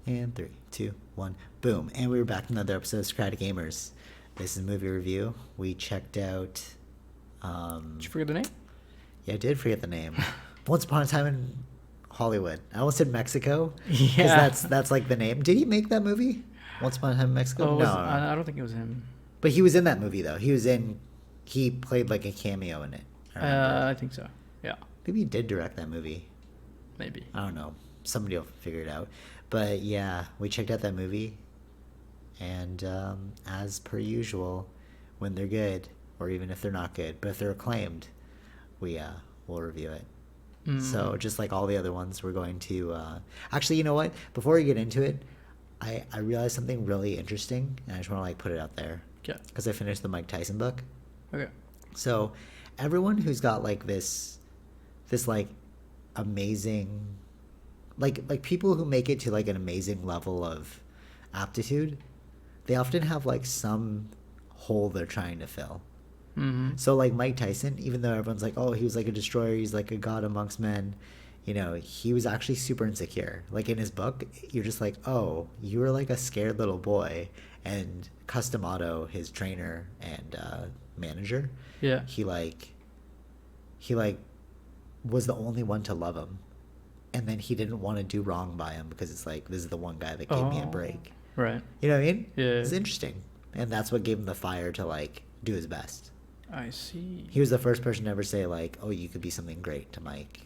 And 3, 2, 1, boom. And we were back to another episode of Socratic Gamers. This is movie review. We checked out... Did you forget the name? Yeah, I did forget the name. Once Upon a Time in Hollywood. I almost said Mexico. Yeah. Because that's like the name. Did he make that movie? Once Upon a Time in Mexico? Oh, no. I don't think it was him. But he was in that movie, though. He played like a cameo in it. I think so. Yeah. Maybe he did direct that movie. Maybe. I don't know. Somebody will figure it out. But yeah, we checked out that movie. And as per usual, when they're good, or even if they're not good, but if they're acclaimed, we'll review it. So just like all the other ones, we're going to... Actually, you know what? Before we get into it, I realized something really interesting, and I just want to like put it out there. Yeah. Because I finished the Mike Tyson book. Okay. So everyone who's got like this like amazing, like people who make it to like an amazing level of aptitude, they often have like some hole they're trying to fill. Mm-hmm. So like Mike Tyson, even though everyone's like, oh, he was like a destroyer, he's like a god amongst men, you know, he was actually super insecure. Like in his book, you're just like, oh, you were like a scared little boy. And Custom Auto, his trainer and manager, Yeah. he was the only one to love him, and then he didn't want to do wrong by him because it's like, this is the one guy that gave me a break. Right. You know what I mean? Yeah. It's interesting, and that's what gave him the fire to like do his best. I see. He was the first person to ever say like, oh, you could be something great to Mike,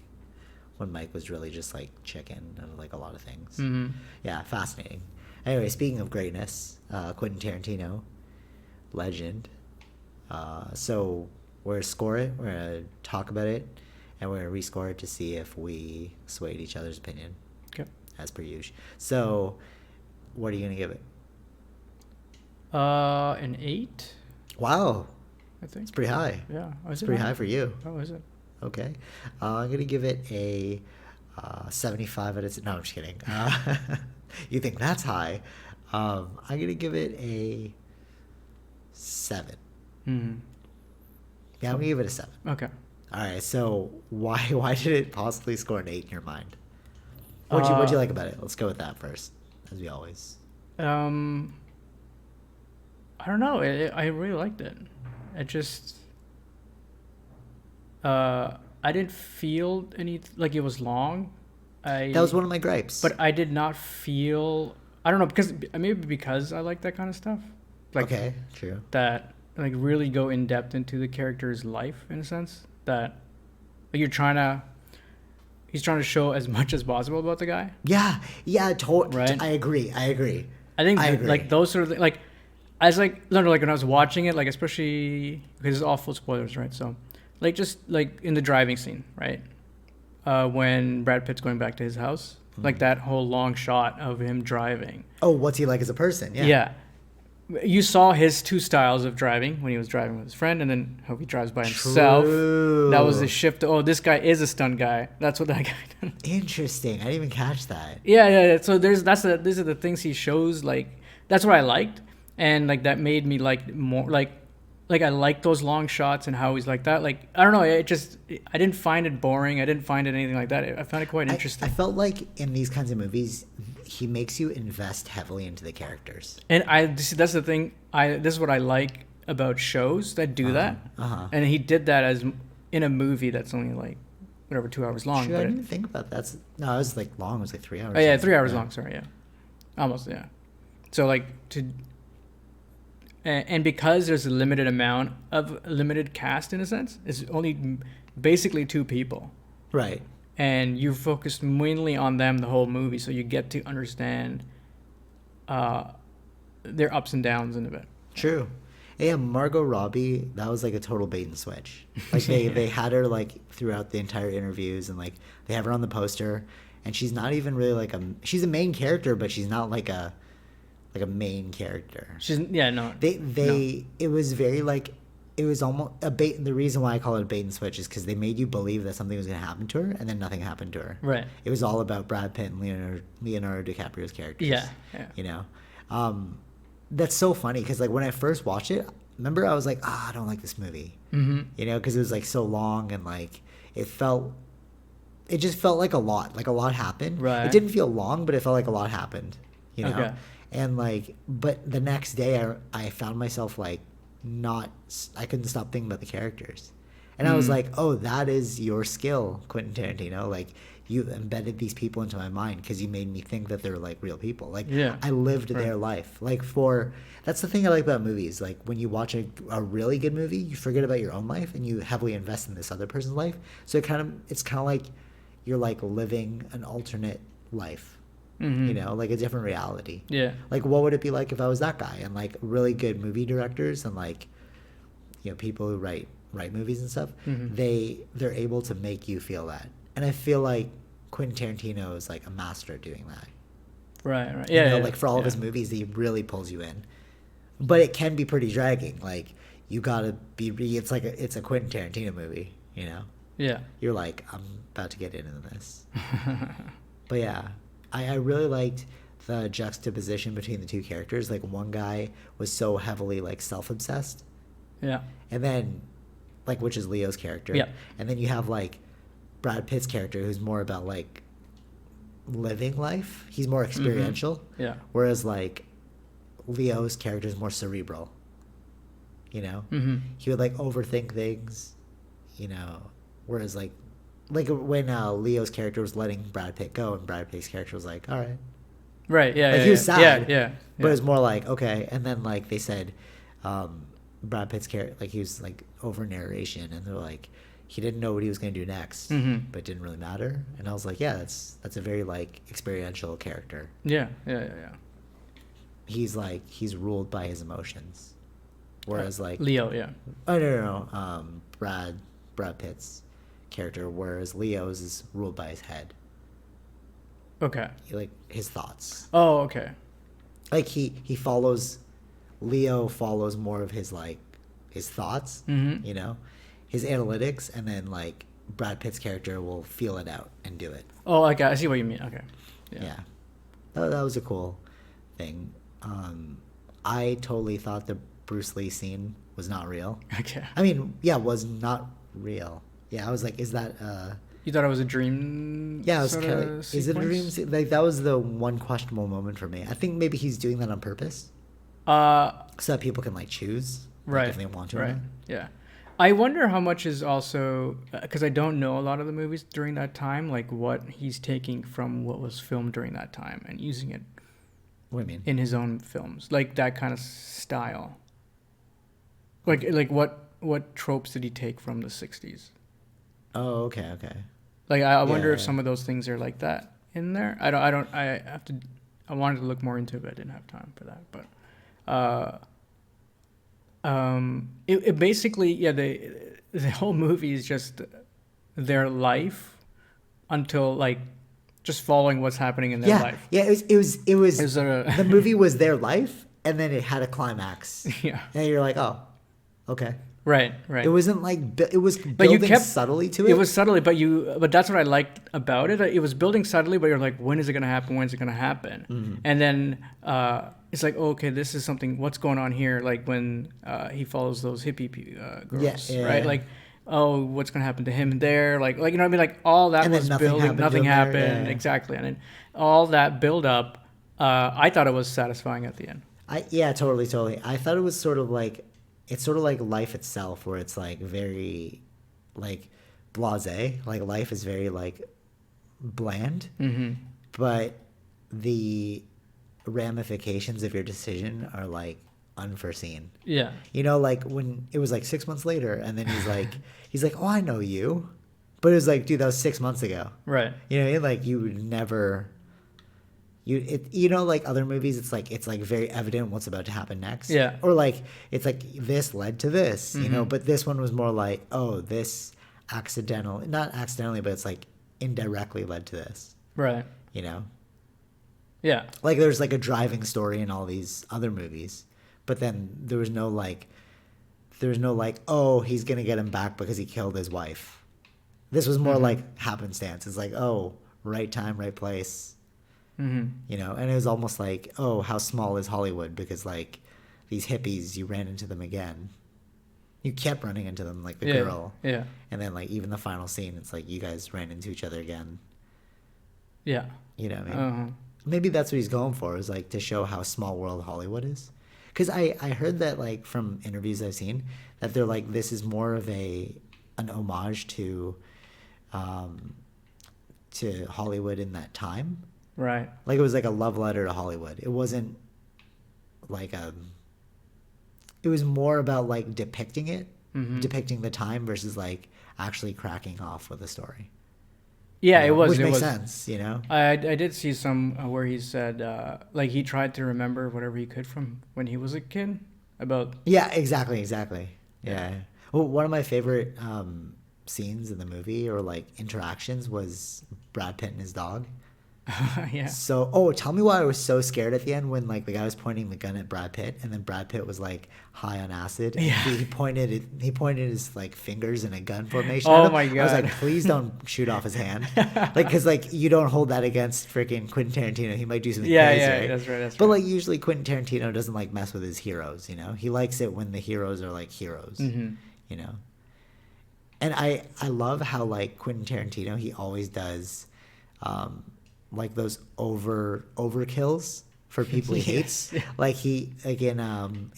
when Mike was really just like chicken and like a lot of things. Mm-hmm. Yeah, fascinating. Anyway, speaking of greatness, Quentin Tarantino, legend. So we're going to score it, we're going to talk about it, and we're going to rescore it to see if we swayed each other's opinion. Okay. As per usual. So, what are you going to give it? An 8, Wow. I think. It's pretty high. Yeah. Oh, It's pretty high for you. Oh, is it? Okay. I'm going to give it a 75 out of... No, I'm just kidding. You think that's high. I'm going to give it a 7. Mm-hmm. Yeah, I'm going to give it a 7. Okay. All right, so why did it possibly score an 8 in your mind? What'd you like about it? Let's go with that first, as we always... I don't know. I really liked it. It just... I didn't feel any... Like, it was long. That was one of my gripes. But I did not feel... I don't know, because I like that kind of stuff. Like, okay, true. That, like, really go in depth into the character's life, in a sense. That, like, he's trying to show as much as possible about the guy. Yeah, Right? I agree. I think, like, those sort of things, like, like when I was watching it, like, especially, because it's all full spoilers, right? So, like, just, like, in the driving scene, right? When Brad Pitt's going back to his house, like that whole long shot of him driving. Oh, what's he like as a person? Yeah. Yeah. You saw his two styles of driving when he was driving with his friend, and then how he drives by himself. True. That was the shift. Oh, this guy is a stunt guy. That's what that guy did. Interesting. I didn't even catch that. Yeah. So these are the things he shows. Like, that's what I liked, and like that made me like more like I like those long shots and how he's like that. Like, I don't know. I didn't find it boring. I didn't find it anything like that. I found it quite interesting. I felt like in these kinds of movies, he makes you invest heavily into the characters. And that's the thing. This is what I like about shows that do that. Uh-huh. And he did that as in a movie that's only like whatever 2 hours long. Shoot, I didn't think about that. It was like long. It was like 3 hours. Oh yeah, 3 hours long. Sorry, yeah, almost, yeah. So like and because there's a limited cast in a sense, it's only basically 2 people. Right. And you focus mainly on them the whole movie, so you get to understand their ups and downs in a bit. True. Yeah, Margot Robbie, that was like a total bait and switch. Like they had her like throughout the entire interviews, and like they have her on the poster, and she's not even really she's a main character, but she's not like a main character. It was very like, it was almost a bait. The reason why I call it a bait and switch is because they made you believe that something was going to happen to her, and then nothing happened to her. Right. It was all about Brad Pitt and Leonardo DiCaprio's characters. Yeah. You know, that's so funny because like when I first watched it, remember I was like, I don't like this movie. Mm-hmm. You know, because it was like so long and like it felt it just felt like a lot happened. Right. It didn't feel long, but it felt like a lot happened, you know? Okay. And like, but the next day I found myself like I couldn't stop thinking about the characters. And I was like, oh, that is your skill, Quentin Tarantino. Like, you embedded these people into my mind because you made me think that they're like real people. Like, I lived their life. Like, that's the thing I like about movies. Like, when you watch a really good movie, you forget about your own life and you heavily invest in this other person's life. So it's kind of like you're like living an alternate life, you know, like a different reality. Yeah. Like, what would it be like if I was that guy? And like really good movie directors and like, you know, people who write movies and stuff, they're able to make you feel that. And I feel like Quentin Tarantino is like a master at doing that. Right. Yeah. You know, like for all of his movies, he really pulls you in. But it can be pretty dragging. Like you gotta be. It's like it's a Quentin Tarantino movie. You know. Yeah. You're like, I'm about to get into this. But yeah, I really liked the juxtaposition between the two characters. Like one guy was so heavily like self-obsessed. Yeah. And then, like, which is Leo's character. Yeah. And then you have like Brad Pitt's character, who's more about like living life. He's more experiential. Yeah. Whereas like Leo's character is more cerebral. You know, he would like overthink things. You know, whereas like when Leo's character was letting Brad Pitt go, and Brad Pitt's character was like, all right. Right. Yeah. Like he was sad. Yeah. But it was more like okay, and then like they said. Brad Pitt's character, like he was like over narration, and they're like, he didn't know what he was going to do next, but it didn't really matter. And I was like, yeah, that's a very like experiential character. Yeah. He's like he's ruled by his emotions, whereas like Leo, yeah. Oh no. Brad Pitt's character, whereas Leo's is ruled by his head. Okay. Like his thoughts. Oh, okay. Like Leo follows more of his like his thoughts, you know, his analytics, and then like Brad Pitt's character will feel it out and do it. Oh, okay, I see what you mean. Okay, yeah. That was a cool thing. I totally thought the Bruce Lee scene was not real. Okay. I mean, yeah, was not real. Yeah, I was like, is that? You thought it was a dream? Yeah, I was kind of. Like, is it a dream? Like that was the one questionable moment for me. I think maybe he's doing that on purpose. So that people can like choose, like, if they want to. Right. Yeah. I wonder how much is also because I don't know a lot of the movies during that time, like what he's taking from what was filmed during that time and using it. What do you mean? In his own films, like that kind of style. Like what tropes did he take from the 60s? Oh, okay. Like I wonder if some of those things are like that in there. I wanted to look more into it, but I didn't have time for that. But it basically the whole movie is just their life until like just following what's happening in their life. Yeah, it was the movie was their life, and then it had a climax. Yeah, and you're like, oh, okay. Right. It wasn't like it was building subtly to it. It was subtly, but that's what I liked about it. It was building subtly, but you're like, when is it gonna happen? When is it gonna happen? And then it's like, oh, okay, this is something. What's going on here? Like when he follows those hippie girls, right? Like, oh, what's gonna happen to him there? Like you know what I mean? Like all that was building. Nothing happened. Exactly, and then all that build up. I thought it was satisfying at the end. Totally. I thought it was sort of like. It's sort of like life itself, where it's like very, like, blasé. Like life is very like bland, but the ramifications of your decision are like unforeseen. Yeah, you know, like when it was like 6 months later, and then he's like, oh, I know you, but it was like, dude, that was 6 months ago, right? You know what I mean? Like you would never. You know, like other movies, it's like very evident what's about to happen next. Yeah. Or like it's like this led to this, you know. But this one was more like, oh, this not accidentally, but it's like indirectly led to this. Right. You know. Yeah. Like there's like a driving story in all these other movies, but then there was no like, oh, he's gonna get him back because he killed his wife. This was more like happenstance. It's like, oh, right time, right place. You know, and it was almost like, oh, how small is Hollywood? Because like these hippies, you ran into them again. You kept running into them, like the girl. Yeah. And then like even the final scene, it's like you guys ran into each other again. Yeah. You know what I mean? Maybe that's what he's going for, is like to show how small world Hollywood is. Because I heard that like from interviews I've seen that they're like, this is more of an homage to Hollywood in that time. Right. Like it was like a love letter to Hollywood. It wasn't like it was more about like depicting it, depicting the time versus like actually cracking off with the story. Yeah, it was. Which it makes was. sense, you know? I did see some where he said, like he tried to remember whatever he could from when he was a kid about. Yeah, exactly. Yeah. Well, one of my favorite scenes in the movie or like interactions was Brad Pitt and his dog. Yeah. So, tell me why I was so scared at the end when like the guy was pointing the gun at Brad Pitt and then Brad Pitt was like high on acid. And he pointed his like fingers in a gun formation. Oh my God. I was like, please don't shoot off his hand. Like, cause like you don't hold that against freaking Quentin Tarantino. He might do something crazy. Yeah, right? that's right. But like usually Quentin Tarantino doesn't like mess with his heroes, you know? He likes it when the heroes are like heroes, you know? And I love how like Quentin Tarantino, he always does, like those overkills for people he hates. Like in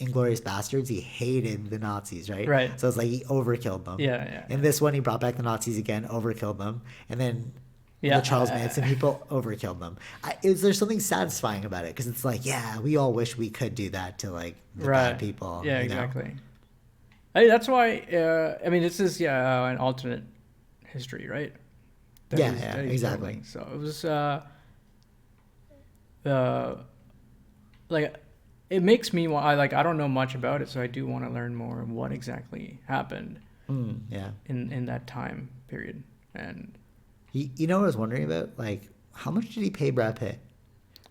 Inglourious Bastards, he hated the Nazis, right? Right. So it's like he overkilled them. Yeah. In this one, he brought back the Nazis again, overkilled them, and then the Charles Manson people overkilled them. There's something satisfying about it because it's like, yeah, we all wish we could do that to like the bad people. Yeah, you know? exactly. That's why. I mean, this is an alternate history, right? That he's exactly. Building. So it was like it makes me want. I don't know much about it, so I do want to learn more of what exactly happened. In that time period. And you know what I was wondering about? Like, how much did he pay Brad Pitt?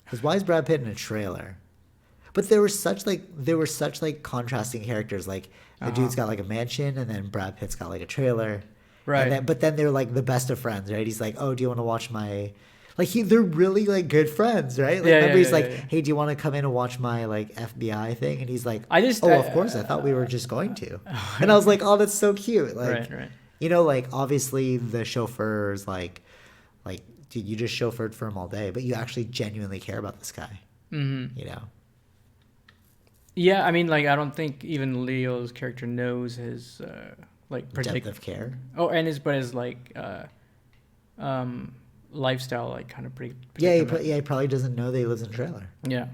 Because why is Brad Pitt in a trailer? But there were such contrasting characters. Like the dude's got like a mansion, and then Brad Pitt's got like a trailer. Right. But then they're like the best of friends, right? He's like, oh, do you want to watch my, like they're really like good friends, right? Like he's like, hey, do you want to come in and watch my like FBI thing? And he's like, of course. I thought we were just going to. And I was like, oh, that's so cute. Like, right. You know, like obviously the chauffeur's like, dude, you just chauffeured for him all day, but you actually genuinely care about this guy. You know? Yeah, I mean, like I don't think even Leo's character knows his like depth of care. Oh, and his like lifestyle, like kind of pretty. He probably doesn't know that he lives in a trailer. Yeah.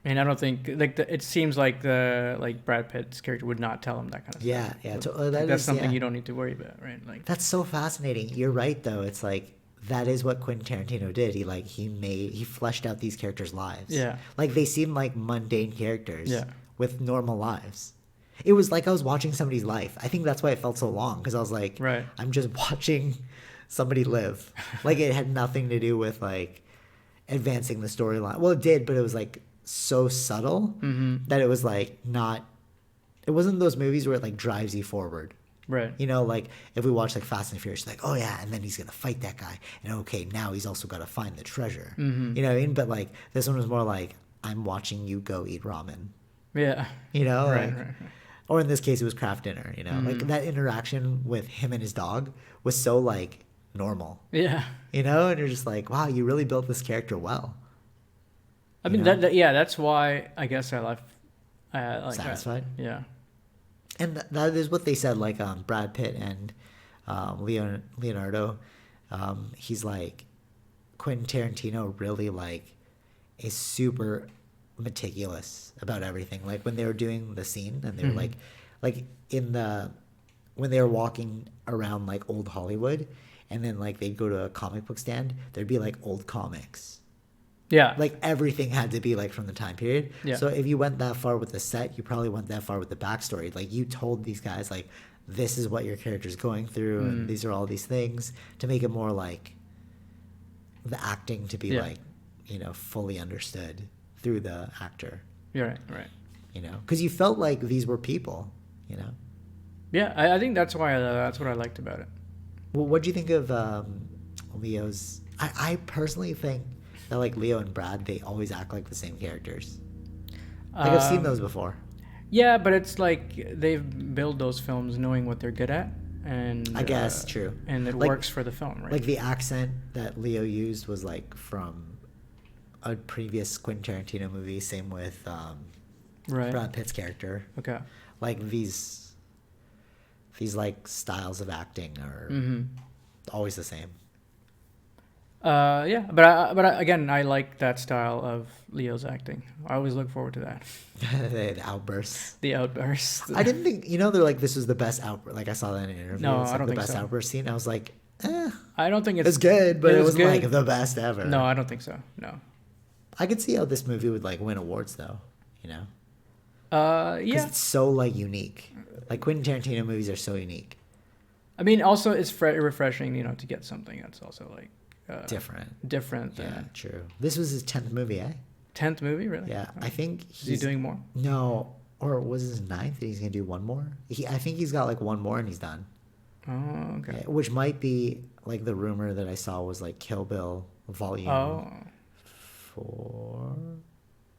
And I don't think it seems like Brad Pitt's character would not tell him that kind of stuff. Yeah. So that's something you don't need to worry about, right? Like that's so fascinating. You're right, though. It's like that is what Quentin Tarantino did. He fleshed out these characters' lives. Yeah. Like they seem like mundane characters. With normal lives. It was like I was watching somebody's life. I think that's why it felt so long because I was like, I'm just watching somebody live. Like it had nothing to do with like advancing the storyline. Well, it did, but it was like so subtle that it was like not. It wasn't those movies where it like drives you forward. Right. You know, like if we watch like Fast and Furious, like, oh yeah, and then he's gonna fight that guy, and okay, now he's also got to find the treasure. You know what I mean? But like this one was more like I'm watching you go eat ramen. Yeah. You know, right. Or in this case, it was craft dinner. You know, like that interaction with him and his dog was so like normal. Yeah. You know, and you're just like, wow, you really built this character well. I mean, that's why I guess I left. Like Satisfied. That. Yeah. And that is what they said. Like Brad Pitt and Leonardo, he's like Quentin Tarantino really like is super meticulous about everything. Like when they were doing the scene and they were like when they were walking around like old Hollywood and then like they'd go to a comic book stand, there'd be like old comics. Yeah. Like everything had to be like from the time period. Yeah. So if you went that far with the set, you probably went that far with the backstory. Like you told these guys like this is what your character's going through and these are all these things to make it more like the acting to be like, you know, fully understood through the actor. You're right. You know, because you felt like these were people, you know? Yeah, I think that's why that's what I liked about it. Well, what do you think of Leo's... I personally think that like Leo and Brad, they always act like the same characters. Like I've seen those before. Yeah, but it's like they've built those films knowing what they're good at, and I guess true. And it works for the film, right? Like the accent that Leo used was like from a previous Quentin Tarantino movie. Same with right. Brad Pitt's character. Okay. Like these like styles of acting are always the same. Yeah, but again, I like that style of Leo's acting. I always look forward to that. The outbursts. The outbursts. I didn't think, they're like, this was the best outburst. Like I saw that in an interview. No, it's I like don't the think best so. outburst scene. I was like, I don't think it's good, but it wasn't good. like the best ever. No, I don't think so. No. I could see how this movie would like win awards though, Yeah. Because it's so like unique. Like Quentin Tarantino movies are so unique. I mean, also it's refreshing, to get something that's also like different. Yeah, true. This was his 10th movie, eh? 10th movie, really? Yeah, I think is he doing more? No, or was his 9th? He's gonna do one more. I think he's got like one more and he's done. Oh, okay. Yeah, which might be like the rumor that I saw was like Kill Bill Volume 4,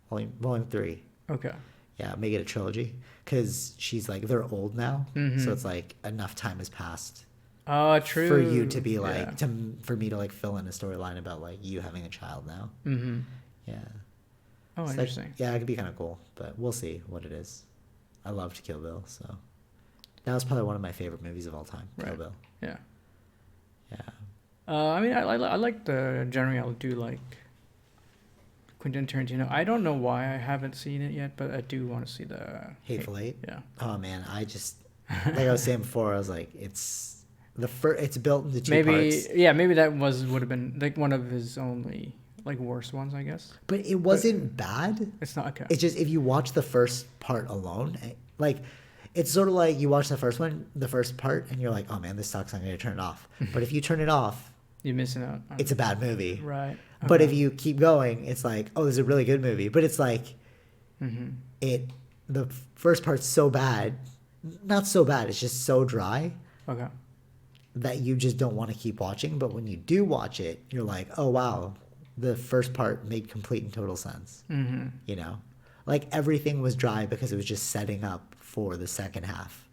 Volume 3. Okay. Yeah, make it a trilogy because she's like they're old now, so it's like enough time has passed. True. For you to be like for me to like fill in a storyline about like you having a child now. Mm-hmm. Yeah. Oh, so interesting. Yeah, it could be kind of cool, but we'll see what it is. I loved Kill Bill, so that was probably one of my favorite movies of all time. Kill Bill. Yeah. Yeah. I mean, I like the generally I do like Quentin Tarantino. I don't know why I haven't seen it yet, but I do want to see the Hateful Eight. Yeah. Oh man, I just like I was saying before, I was like, it's built into two parts. Yeah, maybe that would have been like one of his only like worst ones, I guess. But it wasn't bad. It's not okay. It's just if you watch the first part alone, like it's sort of like you watch the first part, and you're like, oh man, this sucks. I'm gonna turn it off. But if you turn it off, you're missing out. It's a bad movie. Right. Okay. But if you keep going, it's like, oh, this is a really good movie. But it's like, the first part's so bad, not so bad. It's just so dry. Okay. That you just don't want to keep watching. But when you do watch it, you're like, oh wow, the first part made complete and total sense. Like everything was dry because it was just setting up for the second half.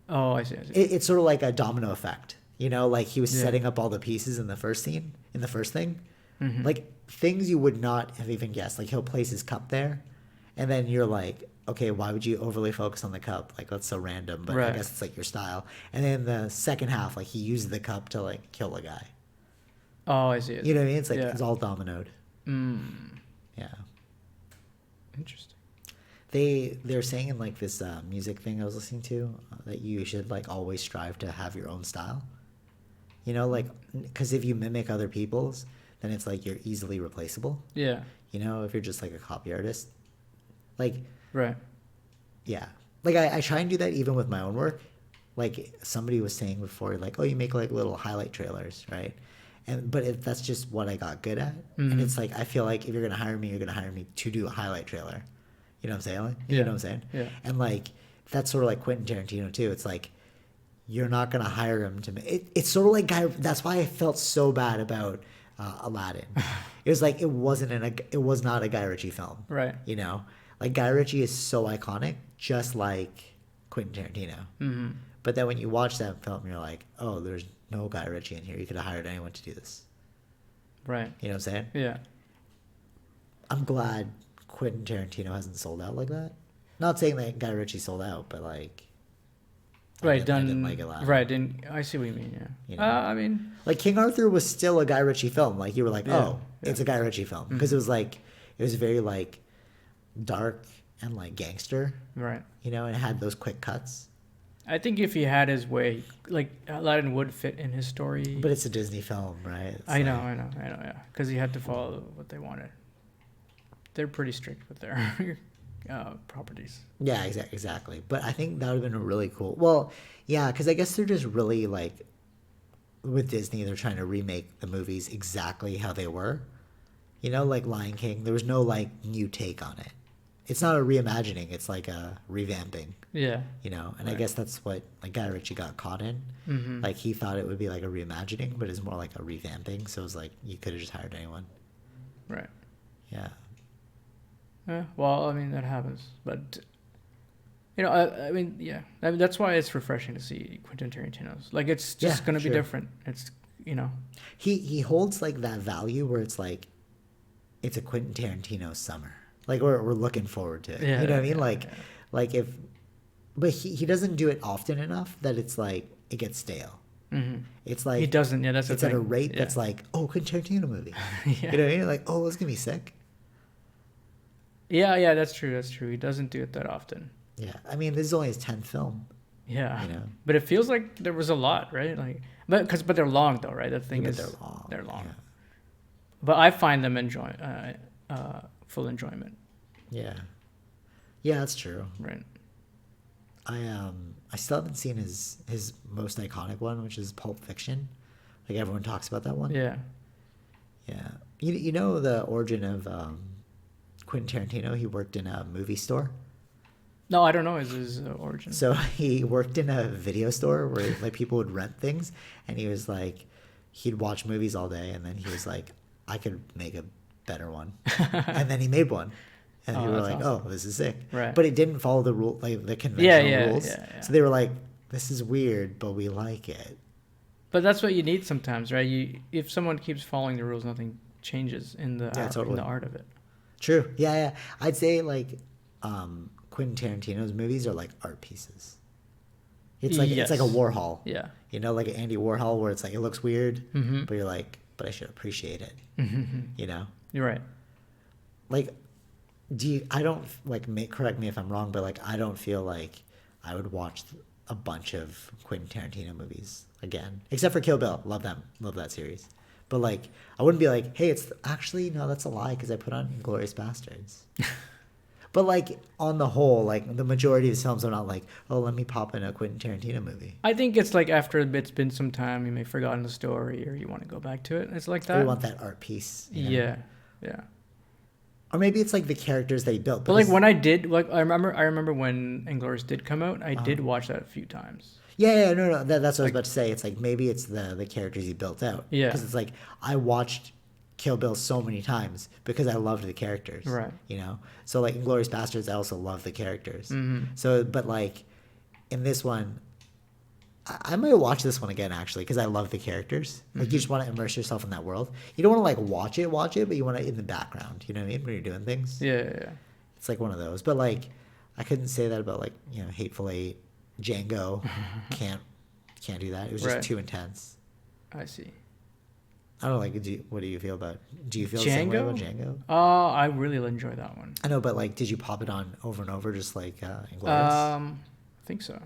Oh, I see. It's sort of like a domino effect. Like he was setting up all the pieces in the first scene, in the first thing. Like things you would not have even guessed. Like he'll place his cup there, and then you're like, okay, why would you overly focus on the cup? Like that's so random, but I guess it's like your style. And then the second half, like he used the cup to like kill a guy. Oh, I see. You know what I mean? It's like it's all dominoed. Yeah. Interesting. They're saying in like this music thing I was listening to that you should like always strive to have your own style. Like because if you mimic other people's, then it's like you're easily replaceable. Yeah. If you're just like a copy artist, like right. Yeah. Like I try and do that even with my own work. Like somebody was saying before, like, oh, you make like little highlight trailers, right? But that's just what I got good at. And it's like I feel like if you're gonna hire me, you're gonna hire me to do a highlight trailer. You know what I'm saying? Like, you know what I'm saying? Yeah. And like that's sort of like Quentin Tarantino too. It's like you're not gonna hire him to make. It's sort of like that's why I felt so bad about Aladdin. It was like it was not a Guy Ritchie film, right? Like Guy Ritchie is so iconic, just like Quentin Tarantino. But then when you watch that film, you're like, oh, there's no Guy Ritchie in here. You could have hired anyone to do this, right? You know what I'm saying? Yeah. I'm glad Quentin Tarantino hasn't sold out like that. Not saying that Guy Ritchie sold out, but like. I didn't like it last. Right, I see what you mean, yeah. I mean... Like, King Arthur was still a Guy Ritchie film. Like, you were like, it's a Guy Ritchie film. Because it was like, it was very, like, dark and, like, gangster. Right. And it had those quick cuts. I think if he had his way, like, Aladdin would fit in his story. But it's a Disney film, right? I know, yeah. Because he had to follow what they wanted. They're pretty strict with their... properties. Yeah, exactly. But I think that would have been a really cool. Well, yeah, because I guess they're just really like with Disney, they're trying to remake the movies exactly how they were. Like Lion King, there was no like new take on it. It's not a reimagining; it's like a revamping. Yeah. And I guess that's what like Guy Ritchie got caught in. Like he thought it would be like a reimagining, but it's more like a revamping. So it was like you could have just hired anyone. Right. Yeah. Well, I mean that happens, but You know, I mean, yeah, I mean, that's why it's refreshing to see Quentin Tarantino's. Like, it's just gonna be different. It's, you know, he holds like that value where it's like, it's a Quentin Tarantino summer. Like we're looking forward to it. Yeah, you know what I mean? yeah, Like, yeah. like if, but he doesn't do it often enough that it's like it gets stale. It's like he doesn't. Yeah, that's the it's thing. at a rate Yeah. that's like, oh, Quentin Tarantino movie. Yeah. You know what I mean? Like, oh, it's gonna be sick. Yeah, yeah, that's true. That's true. He doesn't do it that often. Yeah, I mean, this is only his 10th film. Yeah, You know? but it feels like there was a lot, right? Like, but they're long though, right? The thing Yeah, is, but they're long. They're long. Yeah. But I find them full enjoyment, Yeah, yeah, that's true. right? I still haven't seen his most iconic one, which is Pulp Fiction. Like everyone talks about that one. Yeah. Yeah. You know the origin of Quentin Tarantino? He worked in a movie store. No, I don't know his origin. So he worked in a video store where like people would rent things, and he was like, he'd watch movies all day, and then he was like, I could make a better one, and then he made one, and they were that's like, awesome. oh, this is sick. Right. But it didn't follow the rule, like the conventional rules. Yeah. So they were like, this is weird, but we like it. But that's what you need sometimes, right? If someone keeps following the rules, nothing changes in the in the art of it. True. Yeah, yeah. I'd say like Quentin Tarantino's movies are like art pieces. It's like it's like a Warhol. Yeah. You know, like an Andy Warhol, where it's like it looks weird, Mm-hmm. but you're like, but I should appreciate it. You know, You're right. like, I don't like correct me if I'm wrong, but like I don't feel like I would watch a bunch of Quentin Tarantino movies again, except for Kill Bill. Love that series. But like, I wouldn't be like, hey, it's actually no, that's a lie because I put on Inglourious Bastards. But like on the whole, like the majority of his films are not like, oh, let me pop in a Quentin Tarantino movie. I think it's like after it's been some time, you may have forgotten the story or you want to go back to it. It's like that. Or you want that art piece. You know? Yeah. Or maybe it's like the characters they built. But like when I did, like I remember when Inglourious did come out, I did watch that a few times. Yeah, no, that's what I was about to say. It's like maybe it's the characters he built out. Yeah. Because it's like I watched Kill Bill so many times because I loved the characters. Right. You know? So like Inglourious Bastards, I also love the characters. Mm-hmm. So, but like in this one, I might watch this one again actually because I love the characters. Like you just want to immerse yourself in that world. You don't want to like watch it, but you want it in the background. You know what I mean? When you're doing things. Yeah. It's like one of those. But like, I couldn't say that about like, you know, Hateful Eight, Django. Can't do that. It was just too intense. I see. I don't know, like, what do you feel about? Do you feel the same way about Django? I really enjoy that one. I know, but like, did you pop it on over and over, just like Inglourious? I think so.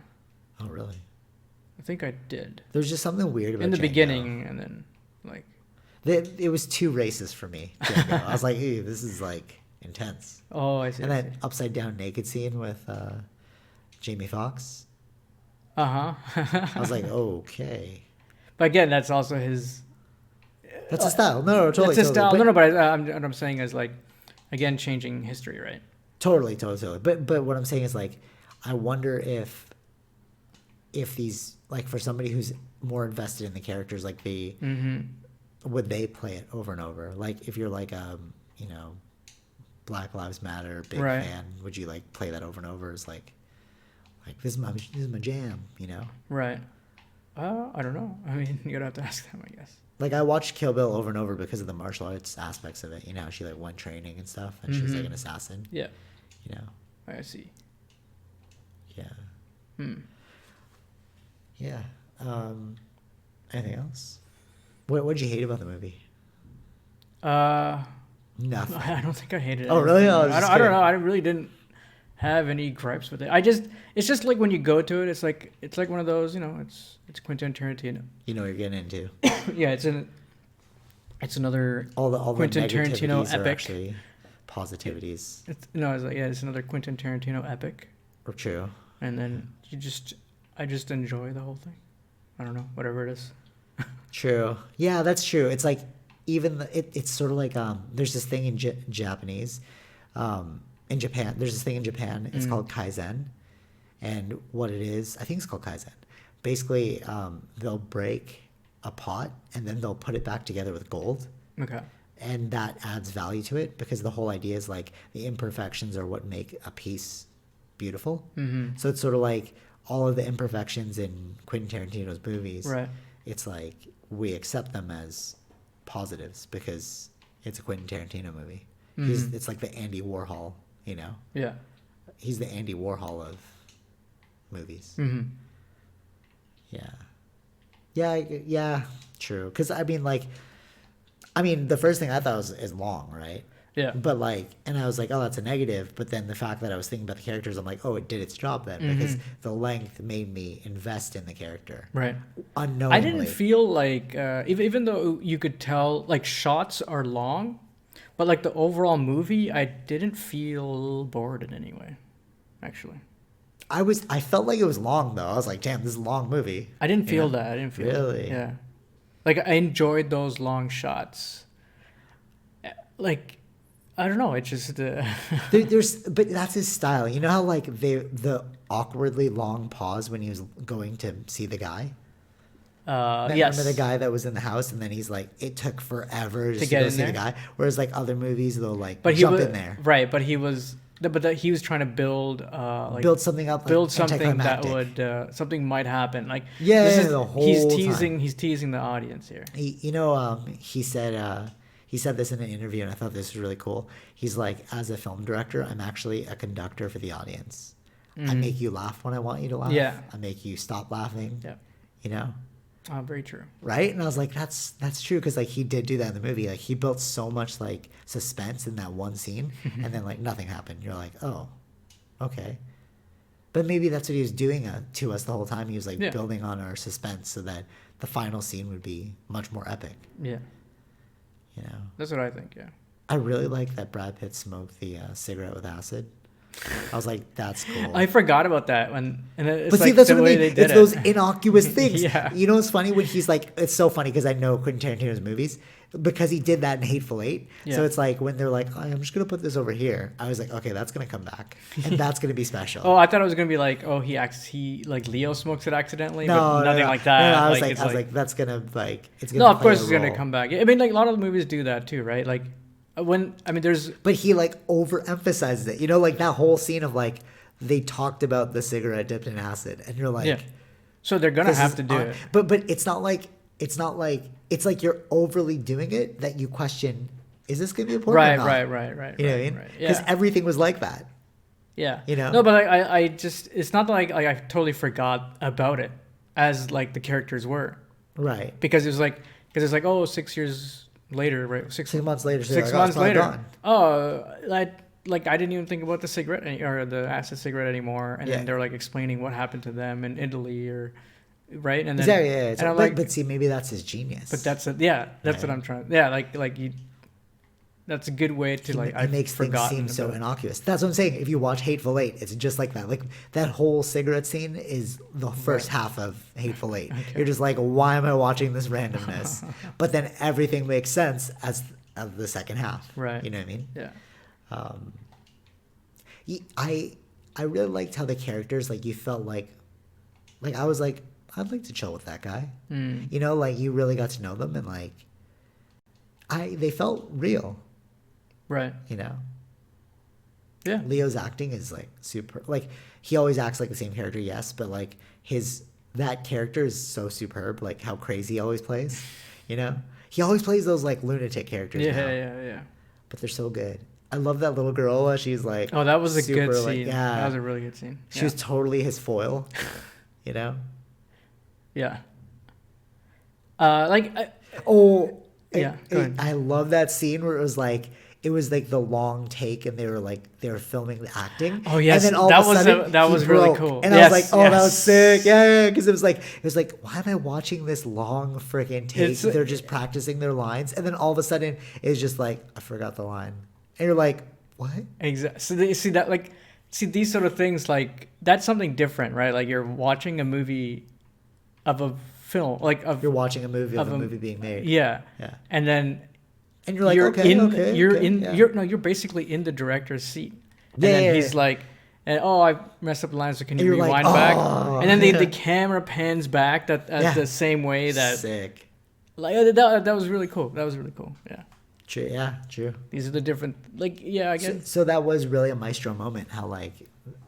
Oh, really? I think I did. There's just something weird about in the Django. beginning, and then like it was too racist for me. Django. I was like, ew, this is like intense. oh, I see. And that upside down naked scene with Jamie Foxx. I was like, okay. But again, that's also his. That's a style. No, totally. That's his style. But, no, but what I'm saying is like, again, changing history, right? Totally. But what I'm saying is like, I wonder if these, like, for somebody who's more invested in the characters, like would they play it over and over? Like if you're like you know, Black Lives Matter big fan, would you like play that over and over? As like this is my jam, you know? Right. I don't know. I mean, you'd have to ask them, I guess. Like I watched Kill Bill over and over because of the martial arts aspects of it. You know, she like went training and stuff, and she's like an assassin. Yeah. You know. I see. Yeah. Yeah. Anything else? What did you hate about the movie? Nothing. I don't think I hated it. Oh, really? I don't know. I really didn't have any gripes with it. It's just like when you go to it, it's like one of those, you know, it's Quentin Tarantino. You know what you're getting into. Yeah, it's another all Quentin the Tarantino negativities are epic. Actually positivities. It's another Quentin Tarantino epic. Or true. And then I just enjoy the whole thing. I don't know, whatever it is. True. Yeah, that's true. It's like even it's sort of like there's this thing in Japanese, in Japan. There's this thing in Japan. It's called Kaizen, and what it is, I think it's called Kaizen. Basically, they'll break a pot and then they'll put it back together with gold. Okay. And that adds value to it because the whole idea is like the imperfections are what make a piece beautiful. Mm-hmm. So it's sort of like all of the imperfections in Quentin Tarantino's movies. Right. It's like we accept them as positives because it's a Quentin Tarantino movie. It's like the Andy Warhol, you know? Yeah. He's the Andy Warhol of movies. Mm-hmm. Yeah, true. Because, the first thing I thought is long, right? Yeah. But, and I was like, oh, that's a negative. But then the fact that I was thinking about the characters, I'm like, oh, it did its job then. Because the length made me invest in the character. Right. Unknowingly. I didn't feel like, even though you could tell, shots are long, but, the overall movie, I didn't feel bored in any way, actually. I felt like it was long, though. I was like, damn, this is a long movie. I didn't feel that. I didn't feel really? Yeah. I enjoyed those long shots. I don't know. It's just but that's his style. You know how the awkwardly long pause when he was going to see the guy. Yes. Remember the guy that was in the house, and then he's like, it took forever just to get go in see there? the guy. Whereas other movies, they'll jump in there. Right, but he was trying to build build something up, build something that would something might happen. The whole he's teasing the audience here. He said this in an interview, and I thought this was really cool. He's like, as a film director, I'm actually a conductor for the audience. I make you laugh when I want you to laugh. Yeah. I make you stop laughing. Yeah. You know? Very true. Right? And I was like, that's true, because he did do that in the movie. He built so much suspense in that one scene, and then nothing happened. You're like, oh, okay. But maybe that's what he was doing to us the whole time. He was building on our suspense so that the final scene would be much more epic. Yeah. You know? That's what I think, yeah. I really like that Brad Pitt smoked the cigarette with acid. I was like, that's cool. I forgot about that But see, that's the way they did it. It's those innocuous things. Yeah. You know what's funny? When he's it's so funny because I know Quentin Tarantino's movies because he did that in Hateful Eight. Yeah. So it's when they're like, oh, I'm just going to put this over here. I was like, okay, that's going to come back. And that's going to be special. Oh, I thought it was going to be Leo smokes it accidentally, but nothing like that. No, I was like, that's going to it's going to No, of course it's going to come back. I mean, a lot of the movies do that too, right? There's... But he overemphasizes it. You know, that whole scene of they talked about the cigarette dipped in acid, and you're like... Yeah. So they're going to have to do it. But it's not like you're overly doing it that you question, is this going to be important or not? Right. You know what I mean? Because everything was like that. Yeah. You know? No, but I just... It's not like I totally forgot about it as the characters were. Right. Because it's 6 years... later, right? 6 months later. So 6 months later. Oh, I didn't even think about the cigarette or the acid cigarette anymore. And then they're explaining what happened to them in Italy, or right? And then exactly, yeah. But see, maybe that's his genius. But that's what I'm trying. Yeah, that's a good way to it makes things seem so innocuous. That's what I'm saying. If you watch Hateful Eight, it's just like that. That whole cigarette scene is the first half of Hateful Eight. Okay. You're just like, why am I watching this randomness? But then everything makes sense as the second half. Right. You know what I mean? Yeah. I really liked how the characters you felt like I was like, I'd like to chill with that guy. You know, you really got to know them, and they felt real. Right. You know? Yeah. Leo's acting is super. He always acts like the same character, yes, but that character is so superb. How crazy he always plays. You know? He always plays those lunatic characters. Yeah. But they're so good. I love that little girl. She's oh, that was a good scene. Yeah. That was a really good scene. She was totally his foil. You know? Yeah. I love that scene where it was the long take, and they were filming the acting. Oh yes, and then all of a sudden that was really cool. And I was like, oh, that was sick. Yeah, because it was why am I watching this long freaking take? They're just practicing their lines, and then all of a sudden it's just I forgot the line, and you're like, what? Exactly. So you see that these sort of things that's something different, right? You're watching a movie of a film, you're watching a movie of a movie being made. Yeah. And then. And you're like, you're basically in the director's seat. And then he's like, I messed up the line, so can you rewind back? And then the camera pans back the same way that... Sick. That was really cool. Yeah. True. Yeah. True. These are the different, like, yeah, I guess. So that was really a maestro moment. How like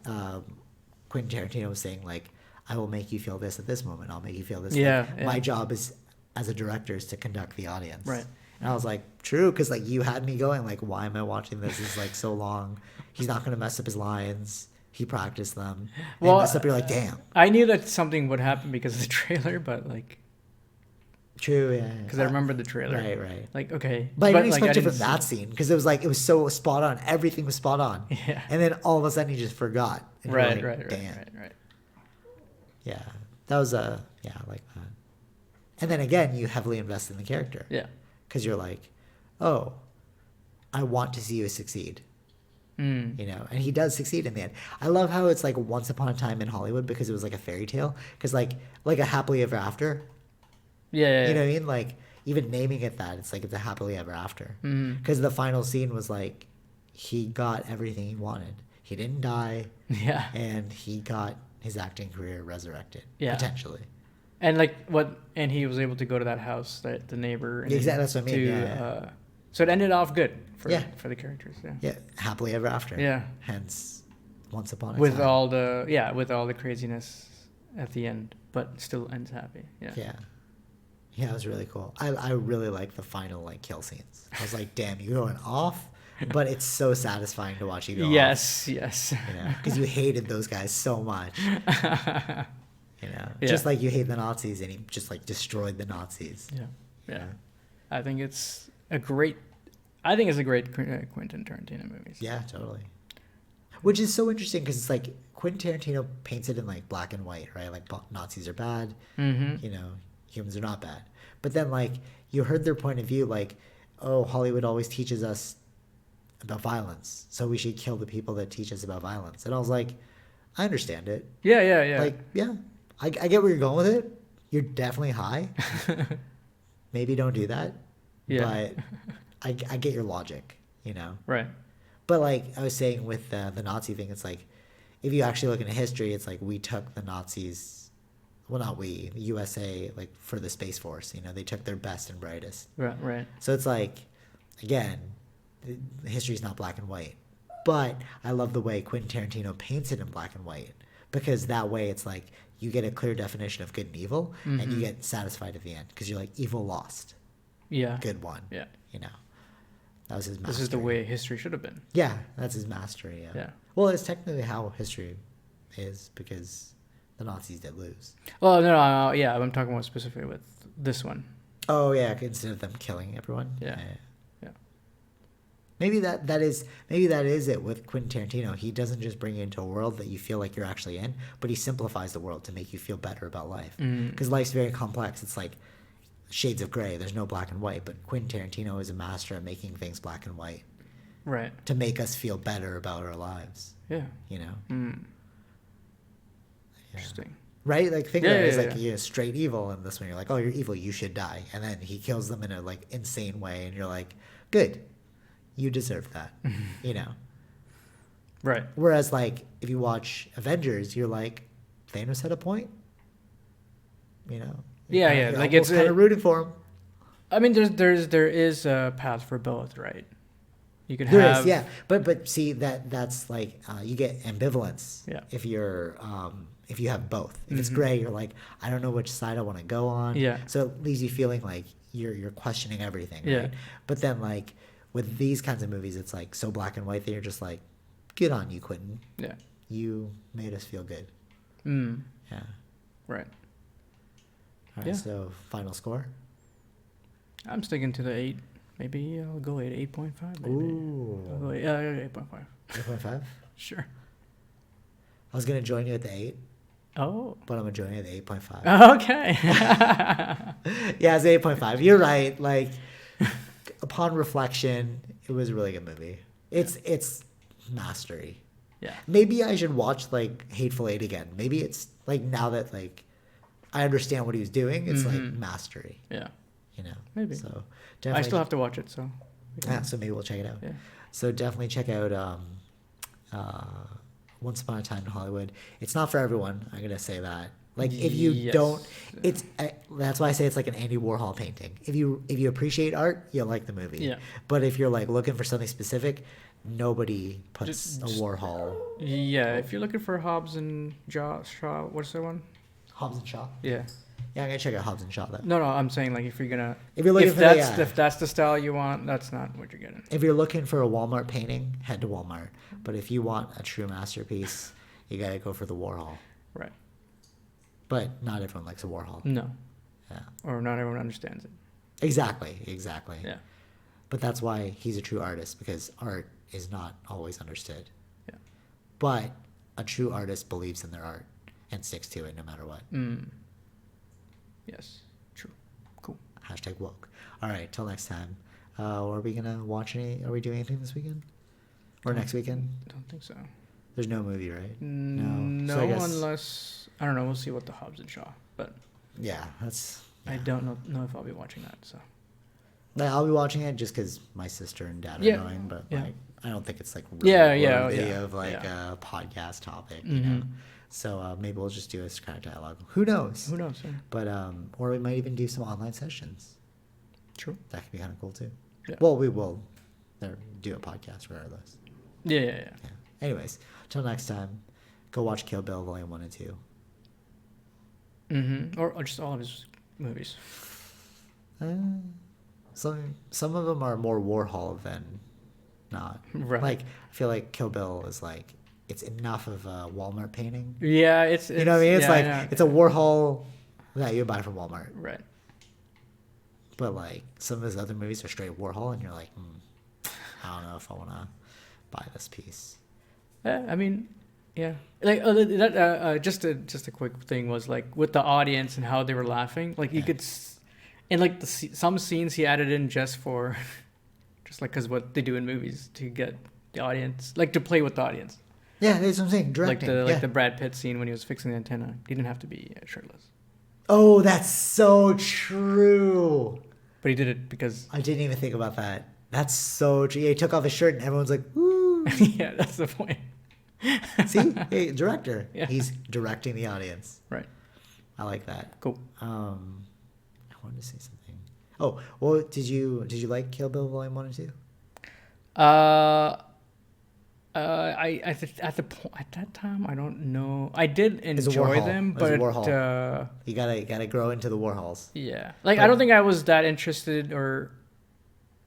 Quentin Tarantino was saying like, I will make you feel this at this moment. I'll make you feel this. Yeah, like, yeah. My job is as a director is to conduct the audience. Right. And I was like, true, because like you had me going like, why am I watching this? It's like so long. He's not gonna mess up his lines. He practiced them. And Well, messed up. You're like, damn. I knew that something would happen because of the trailer, but like, True. Yeah. because I remember the trailer. Right. Right. Like, okay, But I didn't like, expect it from see that scene because it was so spot on. Everything was spot on. Yeah. And then all of a sudden he just forgot. And you're Right, like, damn. right. Yeah. That was I like that. And then again, you heavily invest in the character. Yeah. Because you're like, oh, I want to see you succeed. Mm. You know, and he does succeed in the end. I love how it's like once upon a time in Hollywood because it was like a fairy tale. Because like a happily ever after. Yeah. You know what I mean? Like even naming it that, it's like it's a happily ever after. Mm. Because the final scene was like he got everything he wanted. He didn't die. Yeah. And he got his acting career resurrected. Yeah. Potentially. And like and he was able to go to that house, that the neighbor. And Exactly. That's what I mean. So it ended off good for the characters. Yeah. Yeah. Happily ever after. Yeah. Hence, once upon a time. With all the craziness at the end, but still ends happy. Yeah. Yeah. Yeah, it was really cool. I really like the final like kill scenes. I was like, damn, you're going off, but it's so satisfying to watch you go off. Yes. You know, because you hated those guys so much. You know, just like you hate the Nazis, and he just like destroyed the Nazis. Yeah. You know? I think it's a great Quentin Tarantino movie. Yeah, totally. Which is so interesting because it's like Quentin Tarantino paints it in like black and white, right? Like Nazis are bad, you know, humans are not bad. But then like you heard their point of view, like, oh, Hollywood always teaches us about violence, so we should kill the people that teach us about violence. And I was like, I understand it. Yeah. Like, yeah, I get where you're going with it. You're definitely high. Maybe don't do that. Yeah. But I get your logic, you know? Right. But like I was saying with the Nazi thing, it's like, if you actually look into history, it's like we took the Nazis, well, not we, the USA, like for the Space Force, you know, they took their best and brightest. Right. So it's like, again, history's not black and white. But I love the way Quentin Tarantino paints it in black and white, because that way it's like you get a clear definition of good and evil, and you get satisfied at the end because you're like, evil lost. Yeah. Good won. Yeah. You know, that was his mastery. This is the way history should have been. Yeah, that's his mastery. Yeah. Well, it's technically how history is because the Nazis did lose. Well, no, yeah, I'm talking about specifically with this one. Oh yeah, instead of them killing everyone. Yeah. Maybe that is it with Quentin Tarantino. He doesn't just bring you into a world that you feel like you're actually in, but he simplifies the world to make you feel better about life. Because life's very complex. It's like shades of gray. There's no black and white. But Quentin Tarantino is a master at making things black and white. Right. To make us feel better about our lives. Yeah. You know. Yeah. Interesting. Right? Like think of it as like you're straight evil, and this one you're like, oh, you're evil, you should die, and then he kills them in a like insane way, and you're like, good. You deserve that, you know? Right. Whereas, like, if you watch Avengers, you're like, Thanos had a point, you know? Yeah. Like, it's kind of rooting for him. I mean, there is a path for both, right? You can There have... is, yeah. But see, that's like, you get ambivalence if you're, if you have both. If it's gray, you're like, I don't know which side I want to go on. Yeah. So it leaves you feeling like you're questioning everything, right? Yeah. But then, like, with these kinds of movies, it's like so black and white that you're just like, good on you, Quentin. Yeah. You made us feel good. Yeah. Right. All right, so final score? I'm sticking to the 8. Maybe I'll go at 8.5. Maybe. Ooh. I'll go 8.5. 8.5? Sure. I was going to join you at the 8. Oh. But I'm going to join you at the 8.5. Okay. Yeah, it's 8.5. You're right. Like, upon reflection, it was a really good movie. It's mastery. Yeah. Maybe I should watch like Hateful Eight again. Maybe it's like now that like I understand what he was doing, it's like mastery. Yeah. You know. Maybe. So I still have to watch it, so. Yeah, so maybe we'll check it out. Yeah. So definitely check out Once Upon a Time in Hollywood. It's not for everyone. I'm gonna say that Like if you Yes. don't, it's that's why I say it's like an Andy Warhol painting. If you appreciate art, you'll like the movie. Yeah. But if you're like looking for something specific, nobody puts a Warhol. Yeah, if you're looking for Hobbs and Shaw, what's that one? Hobbs and Shaw. Yeah. Yeah, I'm gonna check out Hobbs and Shaw though. No, I'm saying like if you're gonna, If you're looking if for that's the style you want, that's not what you're getting. if you're looking for a Walmart painting, head to Walmart. But if you want a true masterpiece, you gotta go for the Warhol. Right. But not everyone likes a Warhol. No. Yeah. Or not everyone understands it. Exactly. Yeah. But that's why he's a true artist, because art is not always understood. Yeah. But a true artist believes in their art and sticks to it no matter what. Yes. True. Cool. Hashtag woke. All right. Till next time. Are we gonna watch any? Are we doing anything this weekend or next weekend? I don't think so. There's no movie, right? No, So I guess, unless I don't know. We'll see what the Hobbs and Shaw. But yeah, that's. Yeah. I don't know if I'll be watching that. So. Like, I'll be watching it just because my sister and dad are Yeah. going, but Yeah. like I don't think it's like really worthy of like a podcast topic, you know. So maybe we'll just do a Socratic dialogue. Who knows? Who knows? Yeah. But or we might even do some online sessions. True. That could be kind of cool too. Yeah. Well, we will do a podcast regardless. Yeah. Yeah. Anyways, till next time, go watch Kill Bill Volume 1 and 2. Or just all of his movies. Some of them are more Warhol than not. Right. Like I feel like Kill Bill is like it's enough of a Walmart painting. Yeah, it's You know what I mean? It's yeah, like it's a Warhol that you buy from Walmart. Right. But like some of his other movies are straight Warhol, and you're like, I don't know if I want to buy this piece. I mean, yeah. Like just a quick thing was like with the audience and how they were laughing. Like you could, and like some scenes he added in just like because what they do in movies to get the audience, like to play with the audience. Yeah, that's what I'm saying. Directing. Like the Brad Pitt scene when he was fixing the antenna. He didn't have to be shirtless. Oh, that's so true. But he did it because I didn't even think about that. That's so true. Yeah, he took off his shirt and everyone's like, woo. yeah, that's the point. See? Hey, director. Yeah. He's directing the audience. Right. I like that. Cool. I wanted to say something. Oh, well, did you like Kill Bill Volume 1 and 2? At that time I don't know. I did enjoy them, but you gotta grow into the Warhols. Yeah, like I don't think I was that interested or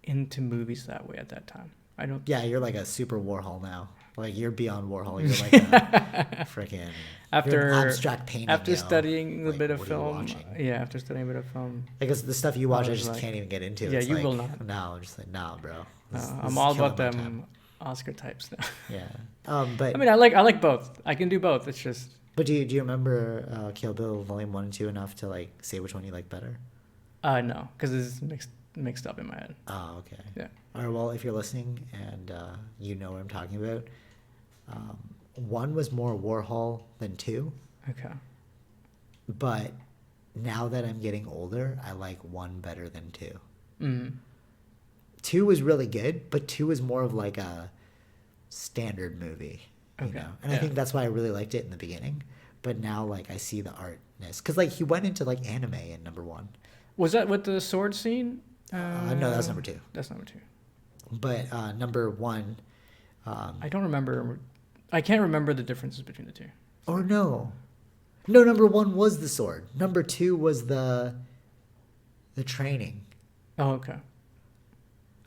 into movies that way at that time. I don't. Yeah, you're like a super Warhol now. Like you're beyond Warhol. You're like a freaking abstract painting. After studying a bit of what film, after studying a bit of film. Because the stuff you watch, I just can't even get into. Yeah, it's you like, will not. No, I'm just like, nah, bro. I'm all about them Oscar types now. Yeah. But I mean, I like both. I can do both. It's just. But do you remember Kill Bill Volume 1 and 2 enough to like say which one you like better? No, because it's mixed up in my head. Oh, okay. Yeah. All right. Well, if you're listening and you know what I'm talking about, 1 was more Warhol than 2. Okay. But now that I'm getting older, I like 1 better than 2. Mm-hmm. 2 was really good, but 2 was more of like a standard movie, you know? And I think that's why I really liked it in the beginning. But now, like, I see the artness. Because, like, he went into, like, anime in number 1. Was that with the sword scene? No, that's number 2. That's number 2. But number 1... I don't remember... I can't remember the differences between the two. Or no. No, number 1 was the sword. Number 2 was the training. Oh, okay.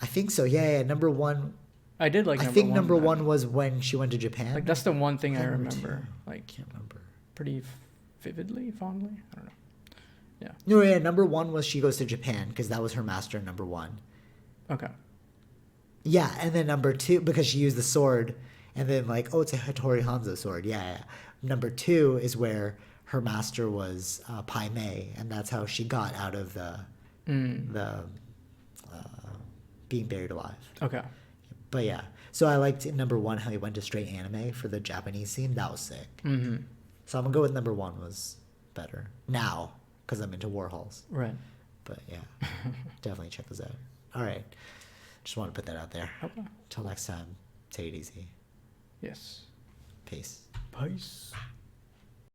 I think so. Yeah. Number 1. I did like. I think number 1 was when she went to Japan. Like that's the one thing I remember. Like can't remember. Pretty vividly, fondly. I don't know. Yeah. No, yeah. Number 1 was she goes to Japan because that was her master in number 1. Okay. Yeah, and then number 2 because she used the sword, and then like it's a Hattori Hanzo sword. Yeah. Number 2 is where her master was Pai Mei, and that's how she got out of the being buried alive. Okay. But yeah, so I liked in number 1 how he went to straight anime for the Japanese scene. That was sick. Mm-hmm. So I'm gonna go with number 1 was better now because I'm into Warhols. Right. But yeah, definitely check those out. All right, just want to put that out there. Okay. Till next time, take it easy. Yes. Peace. Peace.